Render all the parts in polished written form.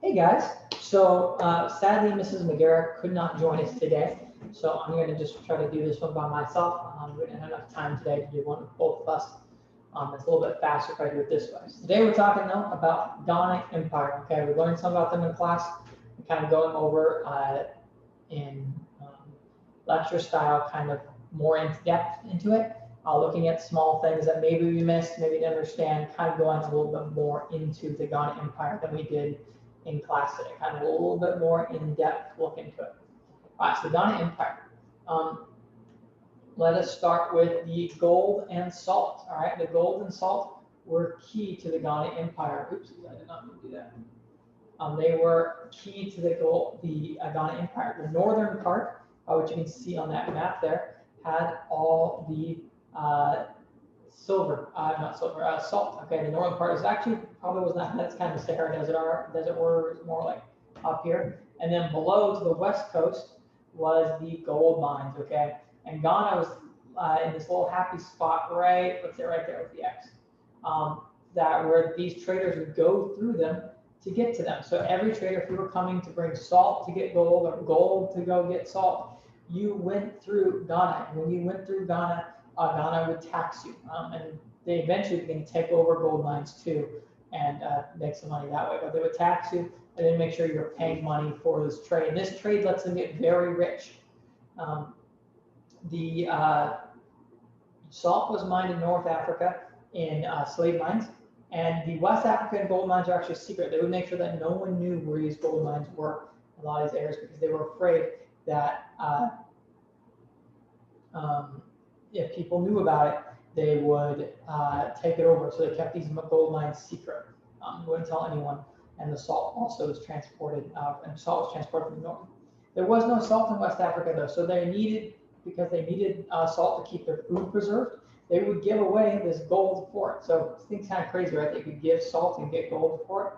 Hey guys, so sadly Mrs. Magera could not join us today, so I'm going to just try to do this one by myself. We didn't have enough time today to do one with both of us. It's a little bit faster if I do it this way. So today we're talking though about Ghana Empire. Okay, we learned some about them in class. We're kind of going over in lecture style, kind of more in depth into it. Looking at small things that maybe we missed, maybe didn't understand, kind of going a little bit more into the Ghana Empire than we did in class today, kind of a little bit more in-depth look into it. All right, so Ghana Empire. Let us start with the gold and salt. All right, the gold and salt were key to the Ghana Empire. Oops, I did not mean to do that. They were key to the Ghana Empire. The northern part, which you can see on that map there, had all the salt. Okay, the northern part is actually probably was not. That's kind of Sahara Desert were more like up here, and then below to the west coast was the gold mines. Okay, and Ghana was in this little happy spot right. Let's say right there with the X. That where these traders would go through them to get to them. So every trader, if you were coming to bring salt to get gold or gold to go get salt, you went through Ghana. And when you went through Ghana, Ghana would tax you. And they eventually began to take over gold mines too and make some money that way. But they would tax you and then make sure you're paying money for this trade. And this trade lets them get very rich. The salt was mined in North Africa in slave mines. And the West African gold mines are actually secret. They would make sure that no one knew where these gold mines were in a lot of these areas because they were afraid that if people knew about it, they would take it over. So they kept these gold mines secret. Wouldn't tell anyone. And the salt also was transported, and salt was transported from the north. There was no salt in West Africa though, so because they needed salt to keep their food preserved, they would give away this gold for it. So things kind of crazy, right? They could give salt and get gold for it,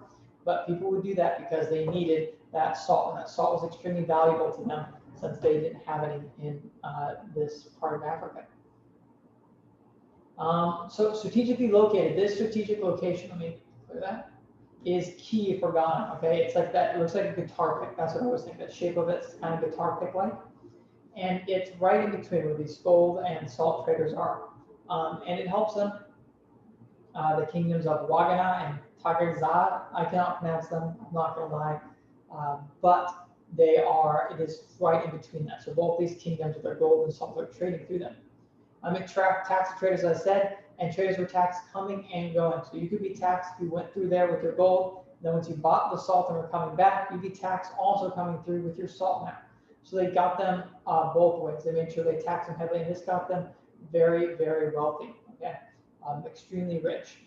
but people would do that because they needed that salt, and that salt was extremely valuable to them since they didn't have any in this part of Africa. So strategically located, this strategic location, let me clear that, is key for Ghana. Okay, it's like that. It looks like a guitar pick. That's what I always think. The shape of it's kind of guitar pick like, and it's right in between where these gold and salt traders are. And it helps them, the kingdoms of Wagana and Tagarzad. I cannot pronounce them, I'm not going to lie. But it is right in between that. So both these kingdoms with their gold and salt are trading through them. It taxed traders, as I said, and traders were taxed coming and going. So you could be taxed if you went through there with your gold. Then once you bought the salt and were coming back, you'd be taxed also coming through with your salt now. So they got them both ways. They made sure they taxed them heavily, and this got them very, very wealthy, okay, extremely rich,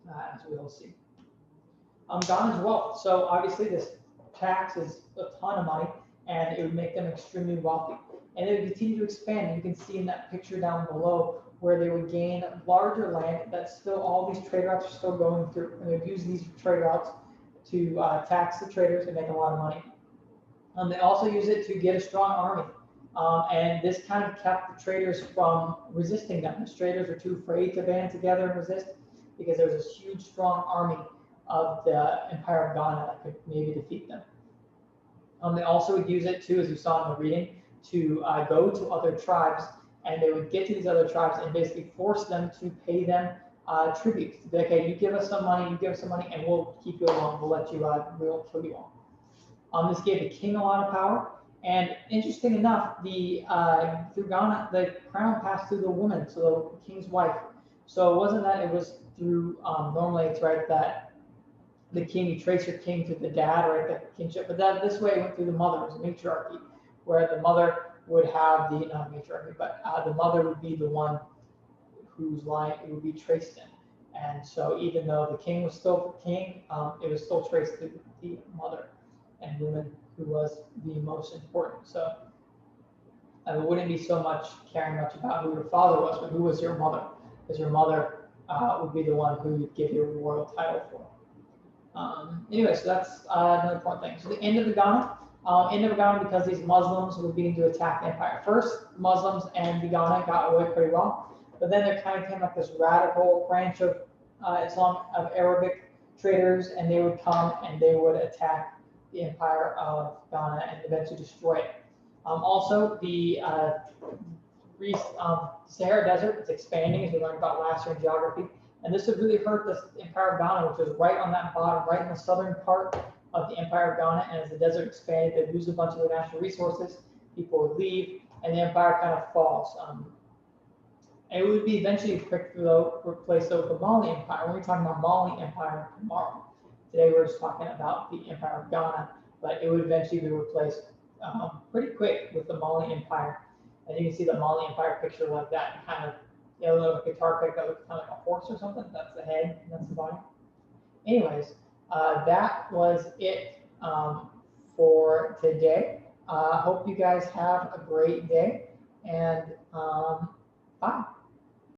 as we will see. Ghana's wealth. So obviously this tax is a ton of money, and it would make them extremely wealthy. And it would continue to expand. You can see in that picture down below where they would gain larger land that still all these trade routes are still going through. And they'd use these trade routes to tax the traders and make a lot of money. They also use it to get a strong army. And this kind of kept the traders from resisting them. The traders are too afraid to band together and resist because there's this huge, strong army of the Empire of Ghana that could maybe defeat them. They also would use it too, as you saw in the reading, to go to other tribes, and they would get to these other tribes and basically force them to pay them tribute. To be like, okay, you give us some money, and we'll keep you along. We'll let you, we won't kill you all. This gave the king a lot of power. And interesting enough, through Ghana, the crown passed through the woman, so the king's wife. So it wasn't that it was through, normally it's right that the king, you trace your king to the dad, right, the kingship, but this way it went through the mother. It was a matriarchy, where the mother would have not matriarchy, but the mother would be the one whose line it would be traced in. And so even though the king was still king, it was still traced to the mother and woman who was the most important. So it wouldn't be so much caring much about who your father was, but who was your mother, because your mother would be the one who you'd give your royal title for. Anyway, so that's another important thing. So the end of the Ghana, because these Muslims were beginning to attack the empire. First, Muslims and the Ghana got away pretty well, but then there kind of came like this radical branch of Islam, of Arabic traders, and they would come and they would attack the empire of Ghana and eventually destroy it. Also, the Sahara Desert is expanding, as we learned about last year in geography, and this would really hurt the empire of Ghana, which was right on that bottom, right in the southern part of the empire of Ghana. And as the desert expanded, they'd lose a bunch of their natural resources, people would leave, and the empire kind of falls. And it would be eventually replaced with the Mali Empire. We're talking about Mali Empire tomorrow. Today we're just talking about the Empire of Ghana, but it would eventually be replaced pretty quick with the Mali Empire. And you can see the Mali Empire picture like that, kind of, a little guitar pick that looks kind of like a horse or something. That's the head, and that's the body. Anyways, that was it for today. Hope you guys have a great day, and bye.